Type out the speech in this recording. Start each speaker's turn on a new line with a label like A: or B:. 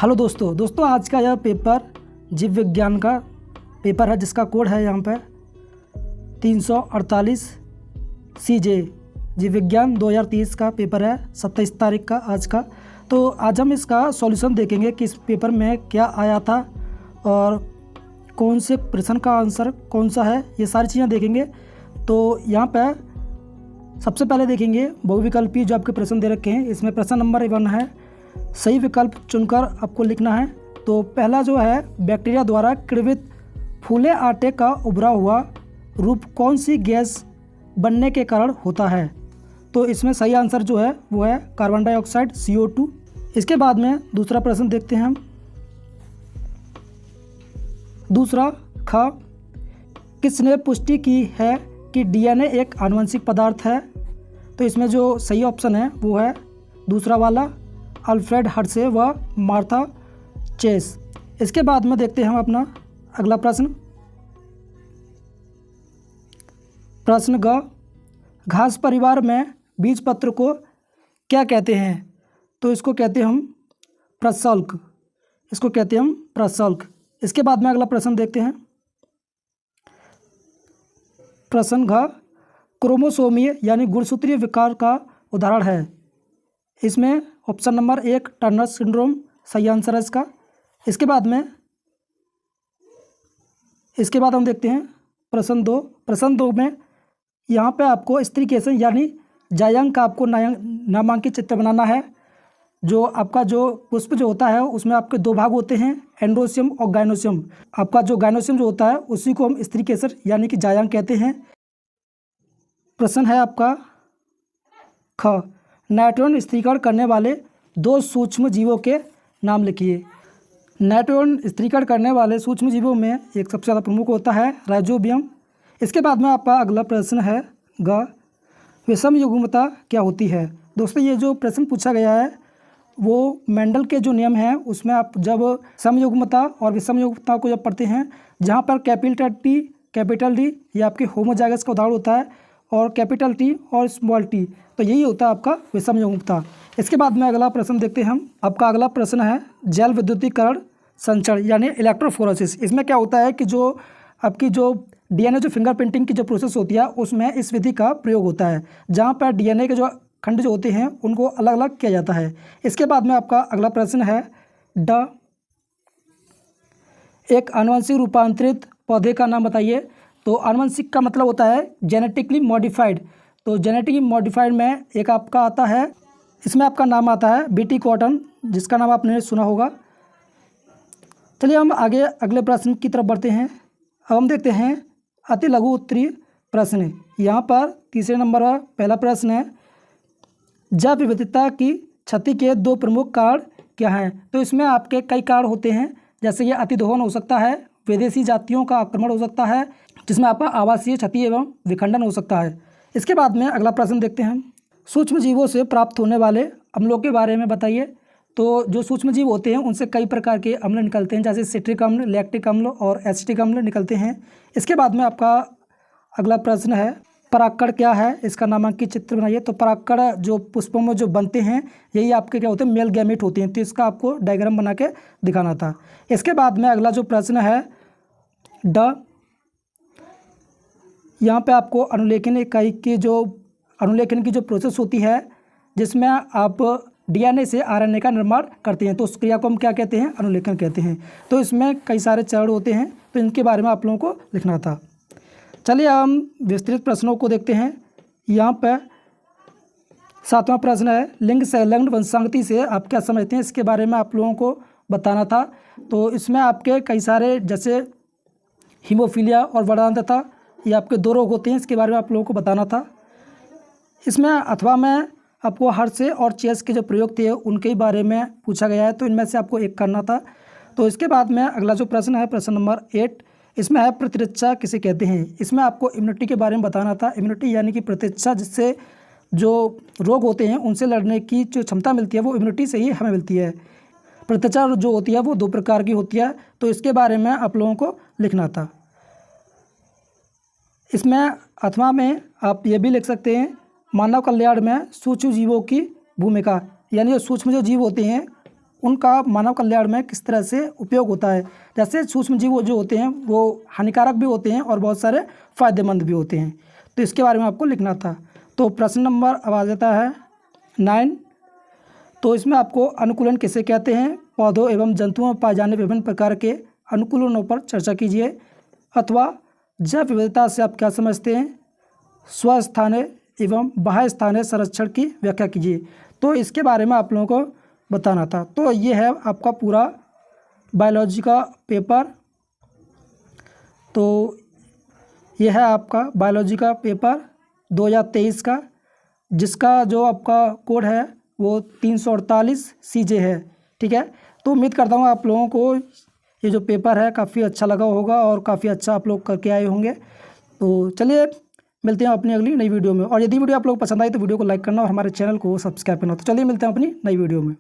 A: Hello दोस्तों आज का यह पेपर जीव विज्ञान का पेपर है जिसका कोड है यहाँ पे 348 CJ। जीव विज्ञान 2023 का पेपर है, 27 तारीख का आज का। तो आज हम इसका सॉल्यूशन देखेंगे कि इस पेपर में क्या आया था और कौन से प्रश्न का आंसर कौन सा है, ये सारी चीज़ें देखेंगे। तो यहाँ पे सबसे पहले देखेंगे बहुविकल्पी जो आपके प्रश्न दे रखे हैं। इसमें प्रश्न नंबर 1 है, सही विकल्प चुनकर आपको लिखना है। तो पहला जो है, बैक्टीरिया द्वारा किण्वित फूले आटे का उभरा हुआ रूप कौन सी गैस बनने के कारण होता है। तो इसमें सही आंसर जो है वो है कार्बन डाइऑक्साइड CO2। इसके बाद में दूसरा प्रश्न देखते हैं हम। दूसरा ख, किसने पुष्टि की है कि DNA एक आनुवंशिक पदार्थ है। तो इसमें जो सही ऑप्शन है वो है दूसरा वाला, अल्फ्रेड हर्शे व मार्था चेस। इसके बाद में देखते हैं हम अपना अगला प्रश्न। प्रश्न ग, घास परिवार में बीजपत्र को क्या कहते हैं। तो इसको कहते हैं हम प्रशल्क, इसको कहते हैं हम प्रशल्क। इसके बाद में अगला प्रश्न देखते हैं। प्रश्न घ, क्रोमोसोमीय यानी गुणसूत्रीय विकार का उदाहरण है। इसमें ऑप्शन नंबर 1 टर्नर सिंड्रोम सही आंसर है इसका। इसके बाद हम देखते हैं प्रश्न 2। प्रश्न 2 में यहाँ पे आपको स्त्रीकेशन यानी जायंग का आपको नामांकित चित्र बनाना है। जो आपका जो पुष्प जो होता है उसमें आपके 2 भाग होते हैं, एंड्रोसियम और गाइनोसियम। आपका जो गाइनोसियम जो होता है उसी को हम स्त्रीकेसर यानी कि जायंग कहते हैं। प्रश्न है आपका ख, नाइट्रोजन स्थिरीकरण करने वाले 2 सूक्ष्म जीवों के नाम लिखिए। नाइट्रोजन स्थिरीकरण करने वाले सूक्ष्म जीवों में एक सबसे ज़्यादा प्रमुख होता है राइजोबियम। इसके बाद में आपका अगला प्रश्न है ग, विषम युग्मता क्या होती है। दोस्तों ये जो प्रश्न पूछा गया है वो मेंडल के जो नियम हैं उसमें आप जब समयुग्मता और विषम युग्मता को जब पढ़ते हैं, जहाँ पर कैपिटल डी ये आपके होमोजाइगस का उदाहरण होता है और कैपिटल T और स्मॉल t, तो यही होता है आपका विषम युग्मता। इसके बाद में अगला प्रश्न देखते हैं हम। आपका अगला प्रश्न है जल विद्युतीकरण संचरण यानी इलेक्ट्रोफोरेसिस। इसमें क्या होता है कि जो आपकी जो DNA जो फिंगरप्रिंटिंग की जो प्रोसेस होती है उसमें इस विधि का प्रयोग होता है, जहाँ पर DNA के जो खंड जो होते हैं उनको अलग अलग किया जाता है। इसके बाद में आपका अगला प्रश्न है ड, एक आनुवंशिक रूपांतरित पौधे का नाम बताइए। तो आनुवंशिक का मतलब होता है जेनेटिकली मॉडिफाइड। तो जेनेटिकली मॉडिफाइड में एक आपका आता है, इसमें आपका नाम आता है BT कॉटन, जिसका नाम आपने सुना होगा। चलिए हम आगे अगले प्रश्न की तरफ बढ़ते हैं। अब हम देखते हैं अति लघु उत्तरीय प्रश्न। यहाँ पर तीसरे नंबर पर पहला प्रश्न है, जैव विविधता की क्षति के 2 प्रमुख कारण क्या हैं। तो इसमें आपके कई कारण होते हैं, जैसे ये अतिदोहन हो सकता है, विदेशी जातियों का आक्रमण हो सकता है, जिसमें आपका आवासीय क्षति एवं विखंडन हो सकता है। इसके बाद में अगला प्रश्न देखते हैं, सूक्ष्म जीवों से प्राप्त होने वाले अम्लों के बारे में बताइए। तो जो सूक्ष्म जीव होते हैं उनसे कई प्रकार के अम्ल निकलते हैं, जैसे सिट्रिक अम्ल, लैक्टिक अम्ल और एसिटिक अम्ल निकलते हैं। इसके बाद में आपका अगला प्रश्न है, परागकण क्या है, इसका नामांकित चित्र बनाइए। तो परागकण जो पुष्पों में जो बनते हैं यही आपके क्या होते हैं, मेल गैमेट होते हैं। तो इसका आपको डायग्राम बना के दिखाना था। इसके बाद में अगला जो प्रश्न है ड, यहाँ पे आपको अनुलेखन इकाई की जो अनुलेखन की जो प्रोसेस होती है, जिसमें आप DNA से RNA का निर्माण करते हैं, तो उस क्रिया को हम क्या कहते हैं, अनुलेखन कहते हैं। तो इसमें कई सारे चरण होते हैं, तो इनके बारे में आप लोगों को लिखना था। चलिए हम विस्तृत प्रश्नों को देखते हैं। यहाँ पर 7वां प्रश्न है, लिंग संलग्न वंशांगति से आप क्या समझते हैं, इसके बारे में आप लोगों को बताना था। तो इसमें आपके कई सारे जैसे हीमोफीलिया और वर्णांधता, ये आपके 2 रोग होते हैं, इसके बारे में आप लोगों को बताना था। इसमें अथवा में आपको हर्शे और चेस के जो प्रयोग थे उनके बारे में पूछा गया है, तो इनमें से आपको एक करना था। तो इसके बाद में अगला जो प्रश्न है प्रश्न नंबर 8, इसमें है प्रतिरक्षा किसे कहते हैं। इसमें आपको इम्यूनिटी के बारे में बताना था। इम्यूनिटी यानी कि प्रतिरक्षा, जिससे जो रोग होते हैं उनसे लड़ने की जो क्षमता मिलती है वो इम्यूनिटी से ही हमें मिलती है। प्रतिरक्षा जो होती है वो 2 प्रकार की होती है, तो इसके बारे में आप लोगों को लिखना था। इसमें अथवा में आप ये भी लिख सकते हैं, मानव कल्याण में सूक्ष्म जीवों की भूमिका, यानी जो सूक्ष्म जो जीव होते हैं उनका मानव कल्याण में किस तरह से उपयोग होता है। जैसे सूक्ष्म जीव जो होते हैं वो हानिकारक भी होते हैं और बहुत सारे फ़ायदेमंद भी होते हैं, तो इसके बारे में आपको लिखना था। तो प्रश्न नंबर अब आ जाता है 9। तो इसमें आपको अनुकूलन किसे कहते हैं, पौधों एवं जंतुओं में पाए जाने विभिन्न प्रकार के अनुकूलनों पर चर्चा कीजिए। अथवा जैव विविधता से आप क्या समझते हैं, स्वस्थानीय एवं बाह्य स्थानीय संरक्षण की व्याख्या कीजिए। तो इसके बारे में आप लोगों को बताना था। तो ये है आपका पूरा बायोलॉजी का पेपर। तो ये है आपका बायोलॉजी का पेपर 2023 का, जिसका जो आपका कोड है वो 348 CJ है। ठीक है, तो उम्मीद करता हूँ आप लोगों को ये जो पेपर है काफ़ी अच्छा लगा होगा और काफ़ी अच्छा आप लोग करके आए होंगे। तो चलिए मिलते हैं अपनी अगली नई वीडियो में। और यदि वीडियो आप लोग पसंद आई तो वीडियो को लाइक करना और हमारे चैनल को सब्सक्राइब करना। तो चलिए मिलते हैं अपनी नई वीडियो में।